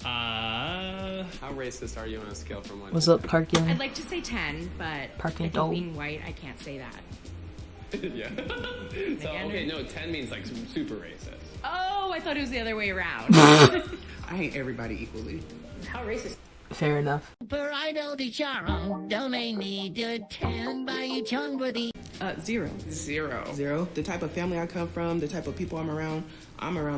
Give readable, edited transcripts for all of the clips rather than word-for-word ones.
How racist are you on a scale from 1 What's to up, parking? I'd like to say 10, but Parking I think dog. being white, I can't say that. 10? Yeah. So, okay, no, 10 means like super racist. Oh, I thought it was the other way around. I hate everybody equally. How racist? Fair enough. Zero. Zero. The type of family I come from, the type of people I'm around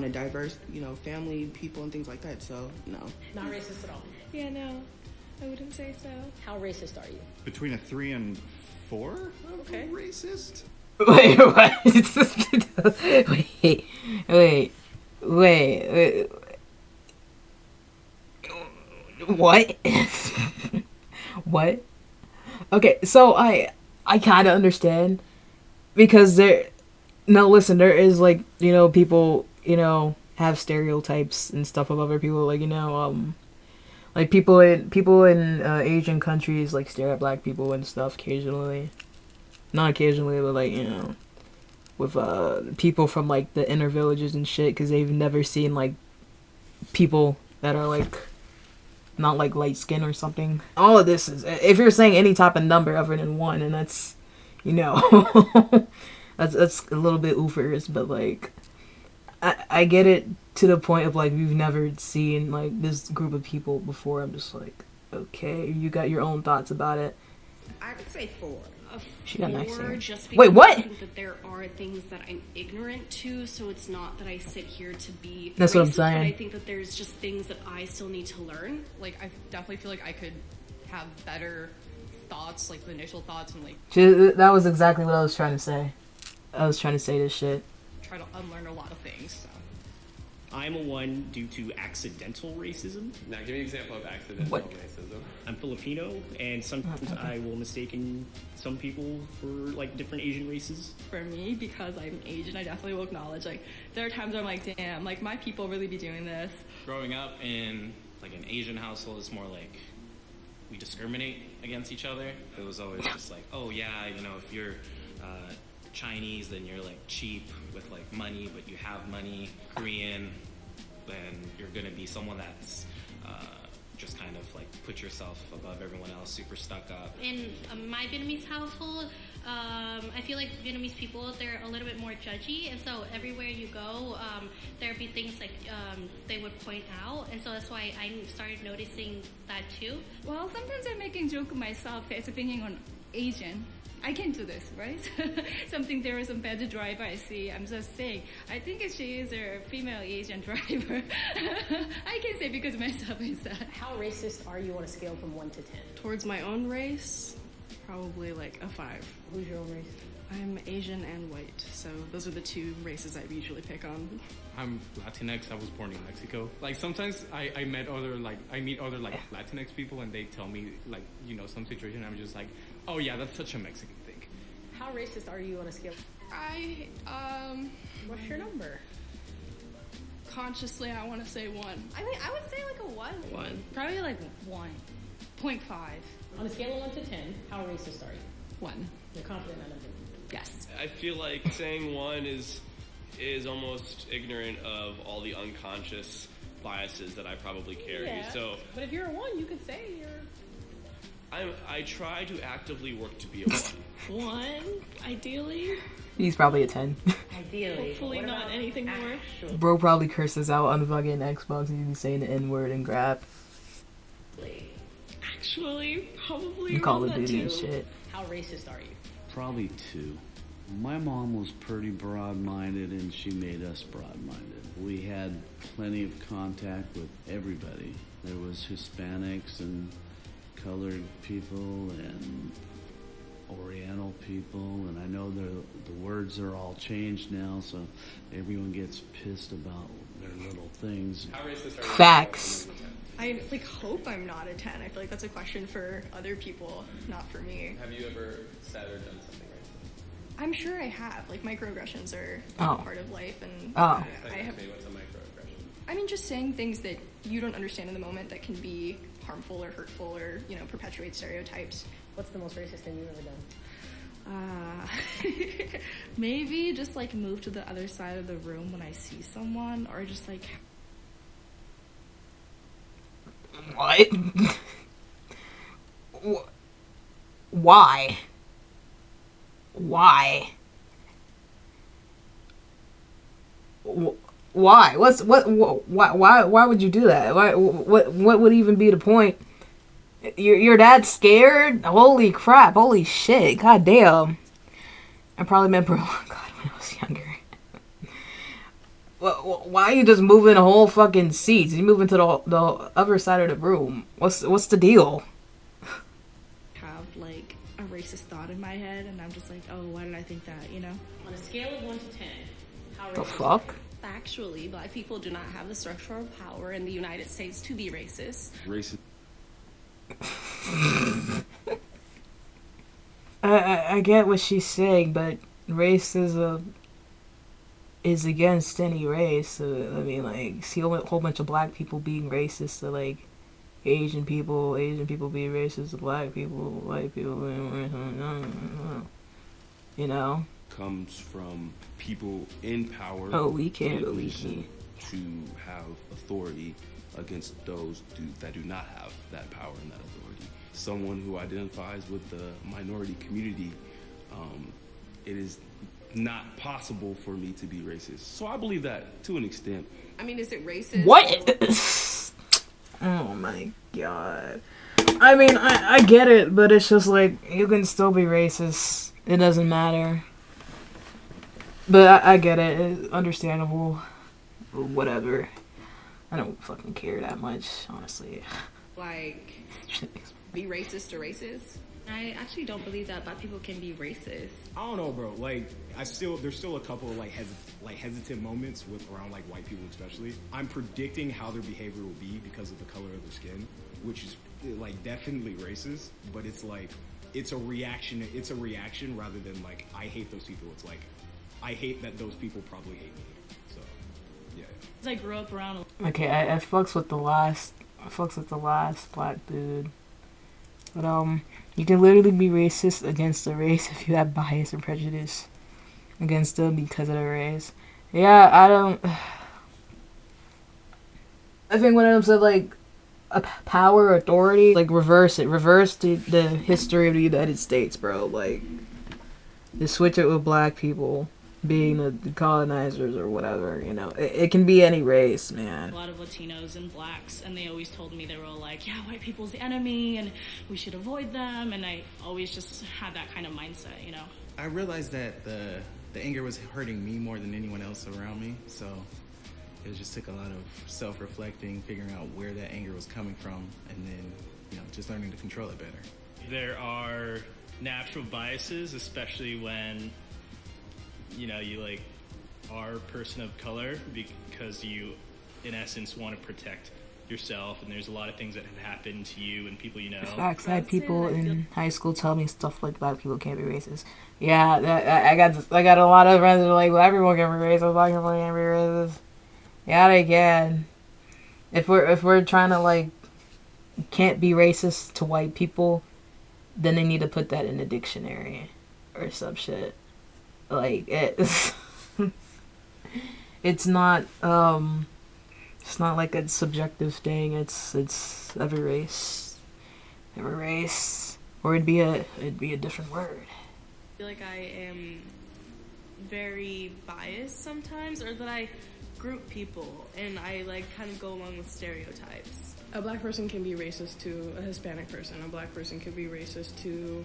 a diverse, family, people, and things like that. So, no. Not racist at all. Yeah, no, I wouldn't say so. How racist are you? Between a 3 and 4? Okay. Racist? Wait, what? wait. What? What? Okay, so I kind of understand because there is like, people, have stereotypes and stuff of other people, like, like people in Asian countries like stare at black people and stuff occasionally. Not occasionally, but like, with people from like the inner villages and shit, because they've never seen like people that are like not like light skin or something. All of this is, if you're saying any type of number other than 1, and that's, that's a little bit oofers, but like I get it to the point of like we've never seen like this group of people before. I'm just like, okay, you got your own thoughts about it. I would say 4. She got nice hair. Just because Wait, what? I think that there are things that I'm ignorant to, so it's not that I sit here to be That's racist, what I'm saying. But I think that there's just things that I still need to learn. Like, I definitely feel like I could have better thoughts, like the initial thoughts, and like That was exactly what I was trying to say. I was trying to say this shit. try to unlearn a lot of things. So. I'm a 1 due to accidental racism. Now, give me an example of accidental What? racism. I'm Filipino, and sometimes I will mistake some people for like different Asian races. For me, because I'm Asian, I definitely will acknowledge, like, there are times where I'm like, damn, like, my people really be doing this. Growing up in like an Asian household, it's more like we discriminate against each other. It was always just like, oh yeah, if you're Chinese, then you're like cheap with like money, but you have money. Korean, then you're gonna be someone that's just kind of like put yourself above everyone else, super stuck up. In my Vietnamese household, I feel like Vietnamese people, they're a little bit more judgy, and so everywhere you go, there'd be things like they would point out, and so that's why I started noticing that too. Well, sometimes I'm making joke myself as being on Asian. I can do this, right? Something there is a bad driver I see. I'm just saying. I think she is a female Asian driver. I can say because myself is that. How racist are you on a scale from 1 to 10? Towards my own race, probably like a 5. Who's your own race? I'm Asian and white, so those are the 2 races I usually pick on. I'm Latinx. I was born in Mexico. Like sometimes I meet other Latinx people and they tell me like some situation. I'm just like, oh yeah, that's such a Mexican thing. How racist are you on a scale? What's your number? Consciously, I want to say 1. I would say like a 1. 1. Probably like 1.5. On a scale of 1 to 10, how racist are you? 1. You're confident in that number? Yes. I feel like saying 1 is almost ignorant of all the unconscious biases that I probably carry. Yeah, so, but if you're a 1, you could say you're... I try to actively work to be a 1. 1, ideally. He's probably a 10. Ideally. Hopefully not anything more. Bro probably curses out on the fucking Xbox and he's saying the N-word and crap. Actually, probably Call of that Duty and too. shit. How racist are you? Probably 2. My mom was pretty broad-minded and she made us broad-minded. We had plenty of contact with everybody. There was Hispanics and colored people and Oriental people, and I know the words are all changed now, so everyone gets pissed about their little things. How racist are you? Facts. I hope I'm not a 10. I feel like that's a question for other people, not for me. Have you ever said or done something racist? I'm sure I have. Like, microaggressions are Oh. part of life, and Oh. I have. What's a microaggression? I mean, just saying things that you don't understand in the moment that can be harmful or hurtful or perpetuate stereotypes. What's the most racist thing you've ever done? Maybe just like move to the other side of the room when I see someone, or just like What? Why? Why? Why? Why would you do that? What would even be the point? Your dad's scared? Holy crap! Holy shit! God damn! I probably meant God when I was younger. Why are you just moving the whole fucking seats? You moving to the other side of the room. What's the deal? Have like a racist thought in my head, and I'm just like, oh, why did I think that? You know? On a scale of 1 to 10, how racist? The fuck? Factually, black people do not have the structural power in the United States to be racist. Racist. I get what she's saying, but race is against any race. I mean, like, see a whole bunch of black people being racist to, like, Asian people being racist to black people, white people being racist, you know? Comes from people in power. Oh, we can't in a believe position me. to have authority against those that do not have that power and that authority. Someone who identifies with the minority community, it is not possible for me to be racist. So I believe that to an extent. I mean, is it racist? What? Oh my god. I mean, I get it, but it's just like, you can still be racist. It doesn't matter. But I get it. It's understandable. Whatever. I don't fucking care that much, honestly. Like, be racist to racist? I actually don't believe that black people can be racist. I don't know, bro. Like, there's still a couple of hesitant moments around like white people, especially. I'm predicting how their behavior will be because of the color of their skin, which is like definitely racist. But it's like it's a reaction. It's a reaction rather than like I hate those people. It's like I hate that those people probably hate me. So yeah. Because I grew up around. Okay, I fucks with the last black dude. But you can literally be racist against a race if you have bias and prejudice against them because of the race. Yeah, I think when I'm said like a power or authority, like reverse the history of the United States, bro. Like just switch it with black people being the colonizers or whatever, you know. It can be any race, man. A lot of Latinos and blacks, and they always told me, they were all like, yeah, white people's the enemy and we should avoid them, and I always just had that kind of mindset, you know. I realized that the anger was hurting me more than anyone else around me, so it just took a lot of self-reflecting, figuring out where that anger was coming from, and then, you know, just learning to control it better. There are natural biases, especially when you know, you like are a person of color because you, in essence, want to protect yourself, and there's a lot of things that have happened to you and people you know. Facts. I had people in high school tell me stuff like black people can't be racist. Yeah, I got a lot of friends that are like, well, everyone can be racist, black people can't be racist. Yeah, they can. If we're trying to like can't be racist to white people, then they need to put that in the dictionary or some shit. Like it's not like a subjective thing. It's every race, or it'd be a different word. I feel like I am very biased sometimes, or that I group people and I like kind of go along with stereotypes. A black person can be racist to a Hispanic person. A black person could be racist to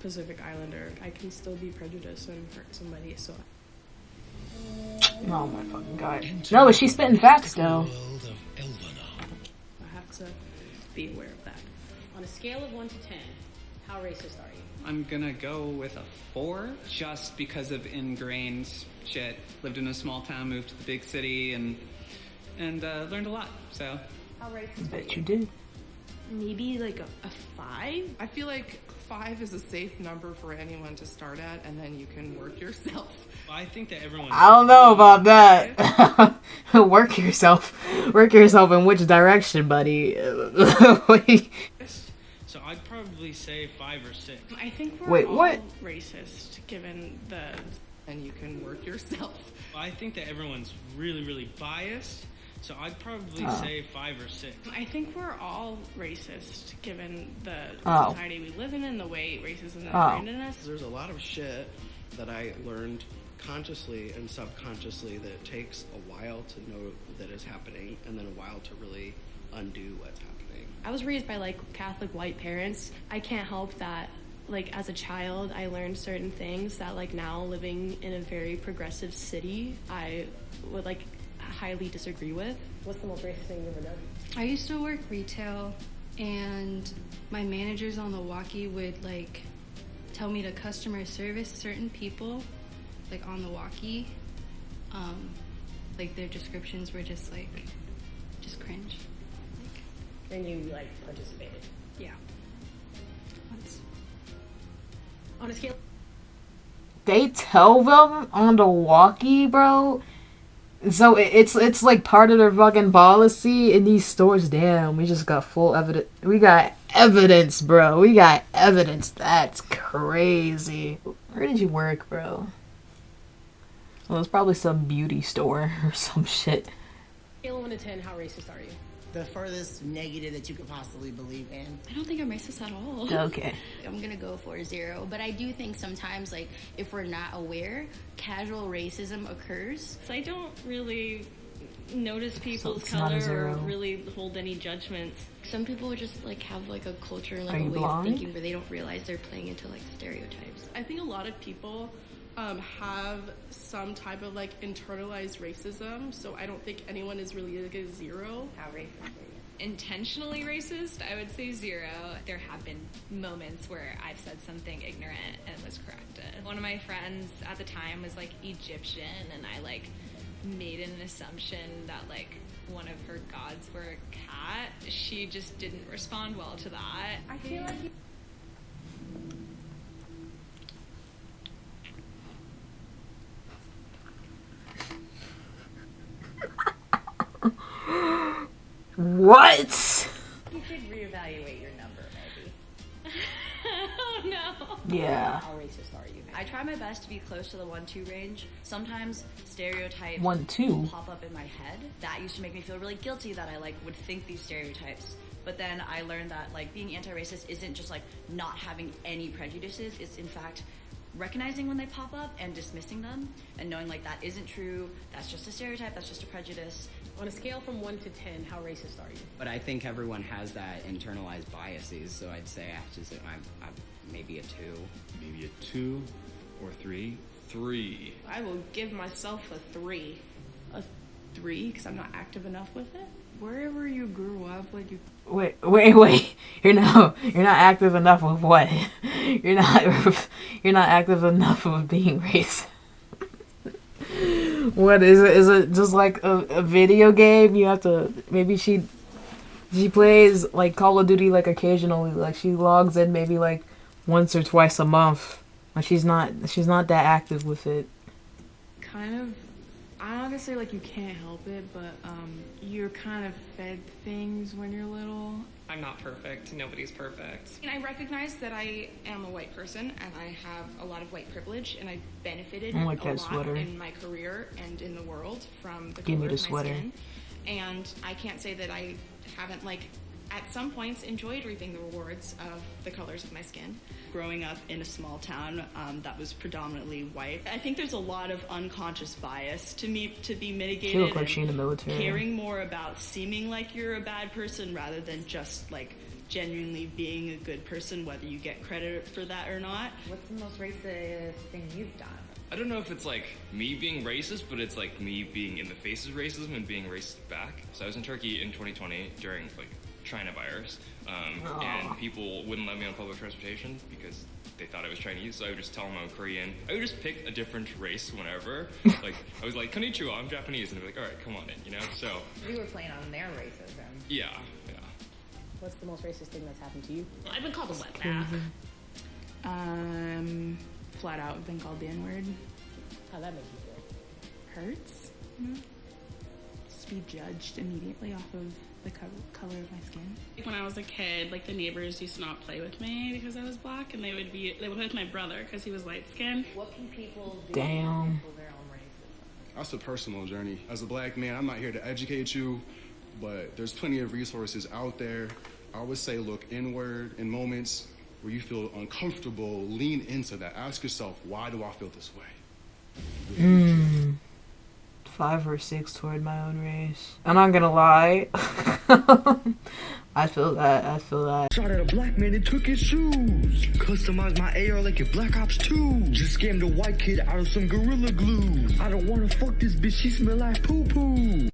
Pacific Islander. I can still be prejudiced and hurt somebody, so. Oh my fucking god. No, but she's spitting facts though. I have to be aware of that. On a scale of 1 to 10, how racist are you? I'm gonna go with a 4, just because of ingrained shit. Lived in a small town, moved to the big city, and learned a lot, so. How racist I are bet you? you did. Maybe like a 5? I feel like 5 is a safe number for anyone to start at, and then you can work yourself. I think that everyone. I don't know about that. Work yourself in which direction, buddy? So I'd probably say 5 or 6. I think we're Wait, all what? racist, given the... And you can work yourself. I think that everyone's really, really biased So I'd probably say 5 or 6. I think we're all racist given the Oh. society we live in and the way racism is Oh. ingrained in us. There's a lot of shit that I learned consciously and subconsciously that it takes a while to know that is happening and then a while to really undo what's happening. I was raised by like Catholic white parents. I can't help that like as a child I learned certain things that like now living in a very progressive city I would like highly disagree with. What's the most racist thing you've ever done? I used to work retail, and my managers on the walkie would like tell me to customer service certain people, like on the walkie. Like their descriptions were just cringe. And you like participated? Yeah. Once. On a scale. They tell them on the walkie, bro. So it's like part of their fucking policy in these stores. Damn, we just got full evidence. We got evidence, bro. We got evidence. That's crazy. Where did you work, bro? Well, it's probably some beauty store or some shit. Scale of 1 to 10, how racist are you? The furthest negative that you could possibly believe in. I don't think I'm racist at all. Okay. I'm gonna go for 0, but I do think sometimes, like, if we're not aware, casual racism occurs. So I don't really notice people's it's not a color or 0. really hold any judgments. Some people just like have like a culture and like Are a you way blonde? of thinking where they don't realize they're playing into like stereotypes. I think a lot of people have some type of like internalized racism, so I don't think anyone is really like a 0. How racist are you? Intentionally racist, I would say 0. There have been moments where I've said something ignorant and was corrected. One of my friends at the time was like Egyptian, and I like made an assumption that like one of her gods were a cat. She just didn't respond well to that. I feel like you... What? You should reevaluate your number, maybe. Oh no. Yeah. How racist are you? I try my best to be close to the 1-2 range. Sometimes stereotypes 1-2? will pop up in my head. That used to make me feel really guilty that I like would think these stereotypes. But then I learned that like being anti-racist isn't just like not having any prejudices. It's in fact recognizing when they pop up and dismissing them and knowing like that isn't true. That's just a stereotype. That's just a prejudice. On a scale from 1 to 10, how racist are you? But I think everyone has that internalized biases, so I'd say I'm maybe a 2. Maybe a 2 or 3. 3. I will give myself a 3. A 3 because I'm not active enough with it. Wherever you grew up, like you. Wait. You're not active enough with what? You're not active enough with being racist. What is it? Is it just like a video game? You have to maybe she plays like Call of Duty like occasionally. Like she logs in maybe like once or twice a month. Like she's not that active with it. Kind of. I'm not gonna say like you can't help it, but you're kind of fed things when you're little. I'm not perfect. Nobody's perfect. And I recognize that I am a white person and I have a lot of white privilege and I benefited I like a that lot sweater. in my career and in the world from the Give me color the of my sweater. skin. And I can't say that I haven't like at some points enjoyed reaping the rewards of the colors of my skin. Growing up in a small town that was predominantly white, I think there's a lot of unconscious bias to be mitigated. She looked like and she in the military. Caring more about seeming like you're a bad person rather than just like genuinely being a good person, whether you get credit for that or not. What's the most racist thing you've done? I don't know if it's like me being racist, but it's like me being in the face of racism and being racist back. So I was in Turkey in 2020 during like China virus, and people wouldn't let me on public transportation because they thought I was Chinese, so I would just tell them I'm Korean. I would just pick a different race whenever. Like, I was like, konnichiwa, I'm Japanese, and they'd be like, alright, come on in, you know? So, You were playing on their racism. yeah. What's the most racist thing that's happened to you? I've been called a wetback. Flat out been called the N-word. How that make you feel? Hurts. Just to be judged immediately off of the color of my skin. When I was a kid, like the neighbors used to not play with me because I was black, and they would play with my brother because he was light skinned. What can people do Damn. to control their own racism? That's a personal journey. As a black man, I'm not here to educate you, but there's plenty of resources out there. I would say look inward in moments where you feel uncomfortable, lean into that. Ask yourself, why do I feel this way? 5 or 6 toward my own race. I'm not gonna lie. I feel that. Shot at a black man and took his shoes. Customized my AR like a Black Ops 2. Just scammed a white kid out of some Gorilla Glue. I don't wanna fuck this bitch, she smell like poo poo.